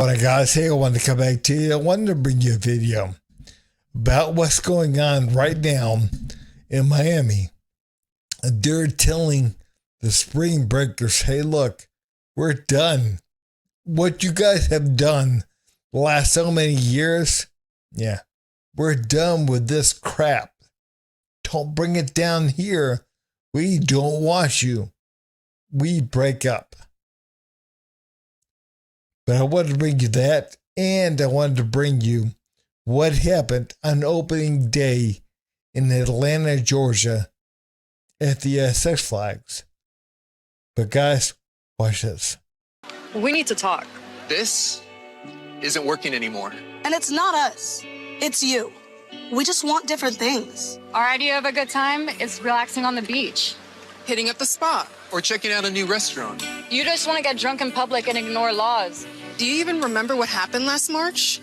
morning, guys. Hey, I wanted to come back to you. I wanted to bring you a video about what's going on right now in Miami. They're telling the spring breakers, hey, look, we're done. What you guys have done the last so many years, yeah, we're done with this crap. Don't bring it down here. We don't want you. We break up. But I wanted to bring you that, and I wanted to bring you what happened on opening day in Atlanta, Georgia at the Six Flags. But guys, watch this. We need to talk. This isn't working anymore. And it's not us. It's you. We just want different things. Our idea of a good time is relaxing on the beach. Hitting up the spa. Or checking out a new restaurant. You just want to get drunk in public and ignore laws. Do you even remember what happened last March?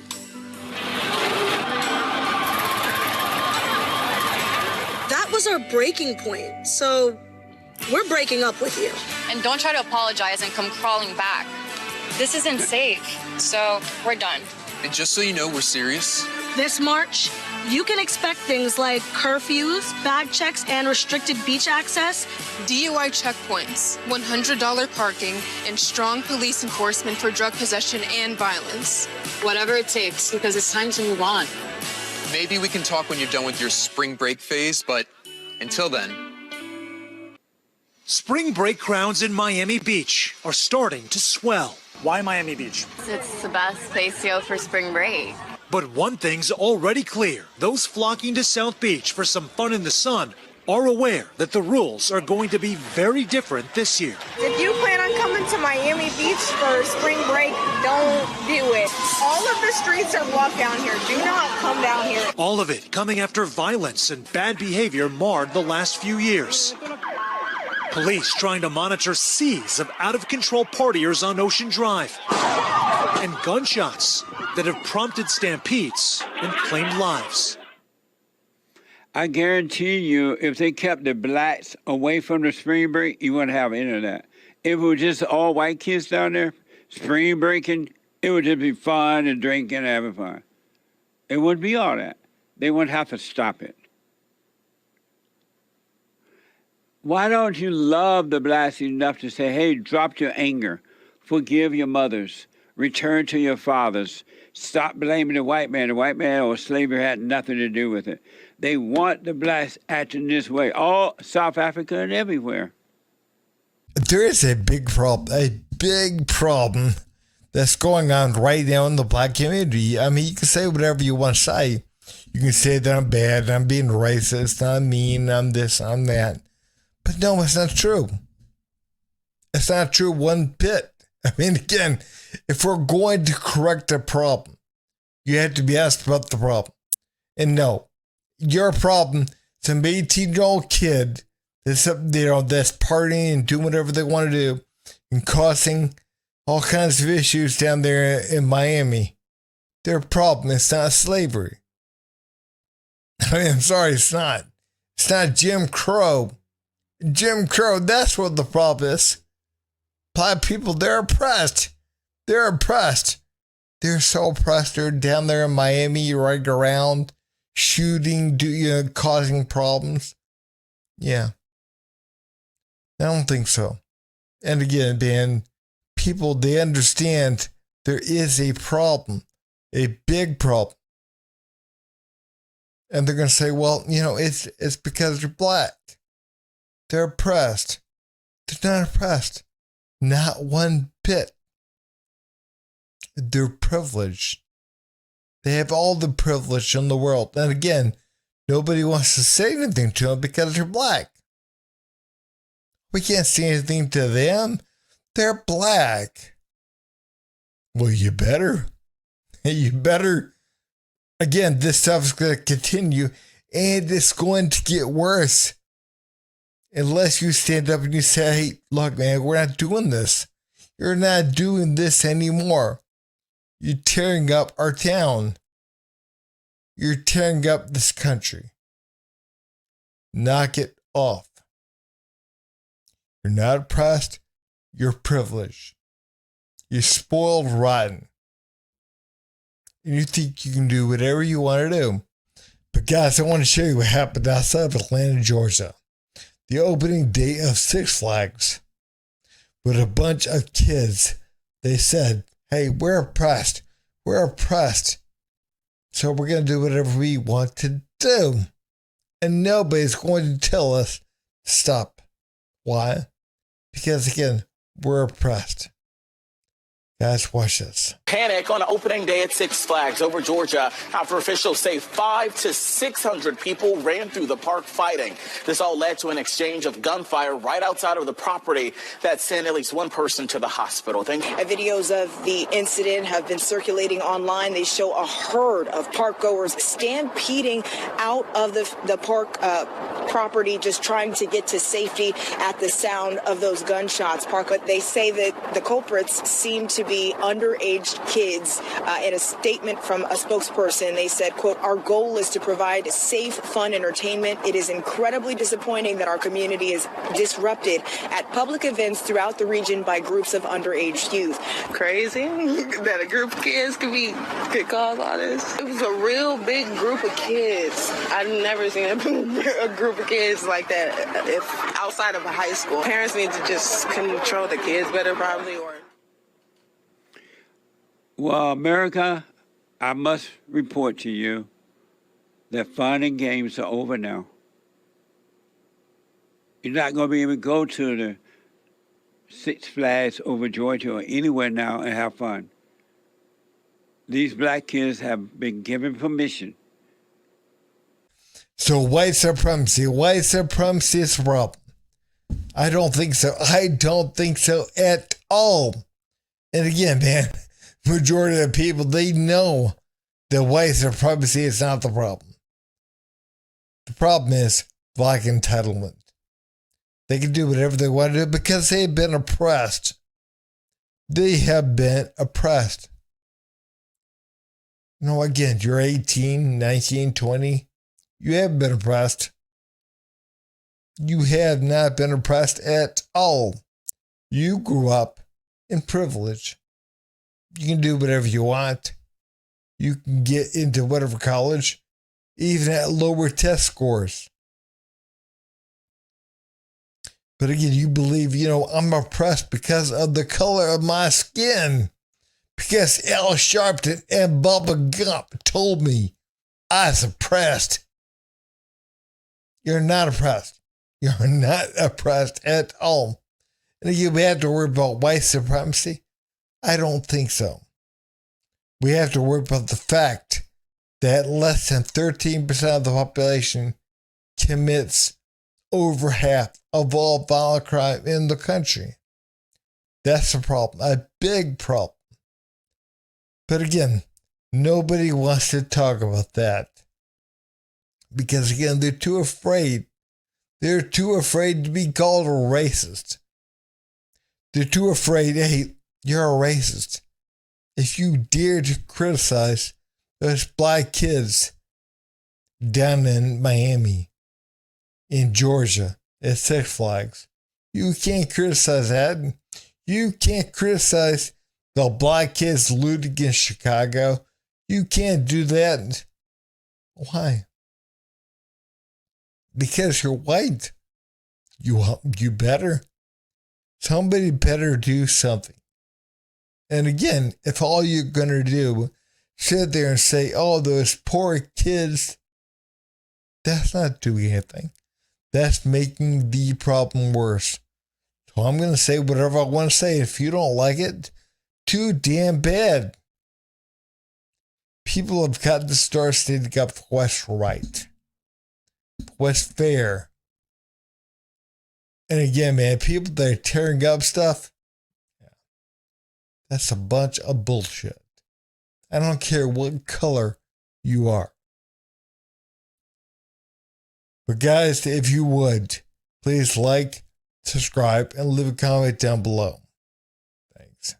That was our breaking point, so we're breaking up with you. And don't try to apologize and come crawling back. This isn't safe, so we're done. And just so you know, we're serious. This March, you can expect things like curfews, bag checks, and restricted beach access. DUI checkpoints, $100 parking, and strong police enforcement for drug possession and violence. Whatever it takes, because it's time to move on. Maybe we can talk when you're done with your spring break phase, but until then. Spring break crowds in Miami Beach are starting to swell. Why Miami Beach? It's the best place to go for spring break. But one thing's already clear. Those flocking to South Beach for some fun in the sun are aware that the rules are going to be very different this year. If you plan on coming to Miami Beach for spring break, don't do it. All of the streets are blocked down here. Do not come down here. All of it coming after violence and bad behavior marred the last few years. Police trying to monitor seas of out-of-control partiers on Ocean Drive. And gunshots that have prompted stampedes and claimed lives. I guarantee you, if they kept the blacks away from the spring break, you wouldn't have any of that. If it was just all white kids down there, spring breaking, it would just be fun and drinking and having fun. It wouldn't be all that. They wouldn't have to stop it. Why don't you love the blacks enough to say, hey, drop your anger, forgive your mothers, return to your fathers, stop blaming the white man. The white man or slavery had nothing to do with it. They want the blacks acting this way, all South Africa and everywhere. There is a big problem that's going on right now in the black community. I mean, you can say whatever you want to say. You can say that I'm bad, I'm being racist, I'm mean, I'm this, I'm that. But no, it's not true. It's not true one bit. I mean, again, if we're going to correct a problem, you have to be asked about the problem. And no, your problem, some 18-year-old kid that's partying and doing whatever they want to do and causing all kinds of issues down there in Miami. Their problem is not slavery. I mean, I'm sorry, it's not. It's not Jim Crow. Jim Crow, that's what the problem is. Black people, they're oppressed. They're oppressed. They're so oppressed. They're down there in Miami, right around, shooting, causing problems. Yeah. I don't think so. And again, man, people, they understand there is a problem, a big problem. And they're going to say, well, it's because they're black. They're oppressed. They're not oppressed. Not one bit. They're privileged. They have all the privilege in the world. And again, nobody wants to say anything to them because they're black. We can't say anything to them. They're black. Well, you better. You better. Again, this stuff is going to continue, and it's going to get worse. Unless you stand up and you say, hey, look, man, we're not doing this. You're not doing this anymore. You're tearing up our town. You're tearing up this country. Knock it off. You're not oppressed. You're privileged. You're spoiled rotten. and you think you can do whatever you want to do. But guys, I want to show you what happened outside of Atlanta, Georgia. The opening day of Six Flags with a bunch of kids. They said, hey, we're oppressed. We're oppressed. So we're going to do whatever we want to do. And nobody's going to tell us to stop. Why? Because again, we're oppressed. Guys, watch this. Panic on opening day at Six Flags over Georgia after officials say 500 to 600 people ran through the park fighting. This all led to an exchange of gunfire right outside of the property that sent at least one person to the hospital. Videos of the incident have been circulating online. They show a herd of park goers stampeding out of the park property, just trying to get to safety at the sound of those gunshots. But they say that the culprits seem to be underage kids. In a statement from a spokesperson, they said, quote, our goal is to provide safe, fun entertainment. It is incredibly disappointing that our community is disrupted at public events throughout the region by groups of underage youth. Crazy that a group of kids could cause all this. It was a real big group of kids. I've never seen a group of kids like that if outside of a high school. Parents need to just control the kids better probably, or well, America, I must report to you that fun and games are over now. You're not going to be able to go to the Six Flags over Georgia or anywhere now and have fun. These black kids have been given permission. So white supremacy is a problem. I don't think so. I don't think so at all. And again, man, majority of the people, they know that white supremacy is not the problem. The problem is black entitlement. They can do whatever they want to do because they've been oppressed. They have been oppressed. You know, again, you're 18, 19, 20. You haven't been oppressed. You have not been oppressed at all. You grew up in privilege. You can do whatever you want. You can get into whatever college, even at lower test scores. But again, you believe, I'm oppressed because of the color of my skin. Because Al Sharpton and Bubba Gump told me I was oppressed. You're not oppressed. You're not oppressed at all. And again, we have to worry about white supremacy. I don't think so. We have to worry about the fact that less than 13% of the population commits over half of all violent crime in the country. That's a problem, a big problem. But again, nobody wants to talk about that. Because again, they're too afraid. They're too afraid to be called a racist. They're too afraid, hey, you're a racist. If you dare to criticize those black kids down in Miami, in Georgia, at Six Flags, you can't criticize that. You can't criticize the black kids looting in Chicago. You can't do that. Why? Because you're white. You better. Somebody better do something. And again, if all you're going to do, sit there and say, oh, those poor kids, that's not doing anything. That's making the problem worse. So I'm going to say whatever I want to say. If you don't like it, too damn bad. People have got to start standing up for what's right, what's fair. And again, man, people that are tearing up stuff, that's a bunch of bullshit. I don't care what color you are. But guys, if you would, please like, subscribe, and leave a comment down below. Thanks.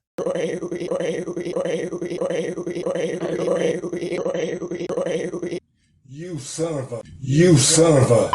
You son of a